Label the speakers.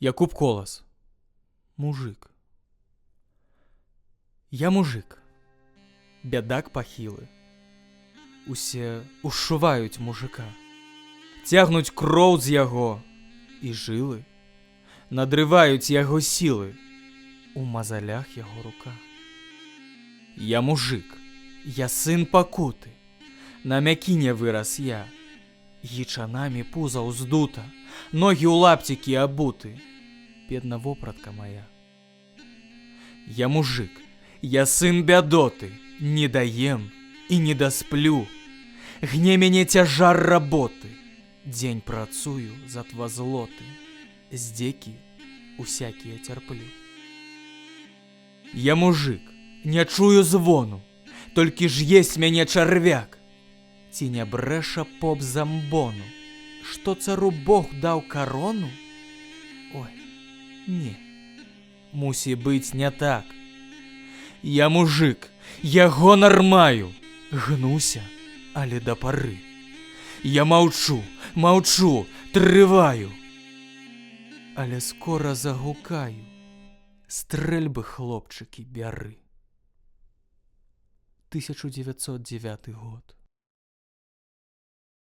Speaker 1: Якуб Колас. Мужик. Я мужик. Бядак пахілы. Усе ушуваюць мужика. Цягнуць кроў з яго і жылы. Надрываюць яго сілы. У мазалях яго рука. Я мужик. Я сын пакуты. На мякіне вырас я. Гічанамі пуза ўздута. Ногі ў лапцікі абуты. Бедна вопратка моя. Я мужик. Я сын бядоты. Не даем і не дасплю. Гне мяне цяжар работы. Дзень працую за тва злоты. Здзекі усякія цярплю. Я мужик. Не чую звону. Толькі ж есть мяне чарвяк. Ці не брэша поп замбону, што цару Бог даў карону? Ой, не, мусі быць не так. Я мужик, я гонар маю, гнуся, але да пары. Я маўчу, маўчу, трываю, але скора загукаю, стрэльбы, хлопчыкі, бяры. 1909 год.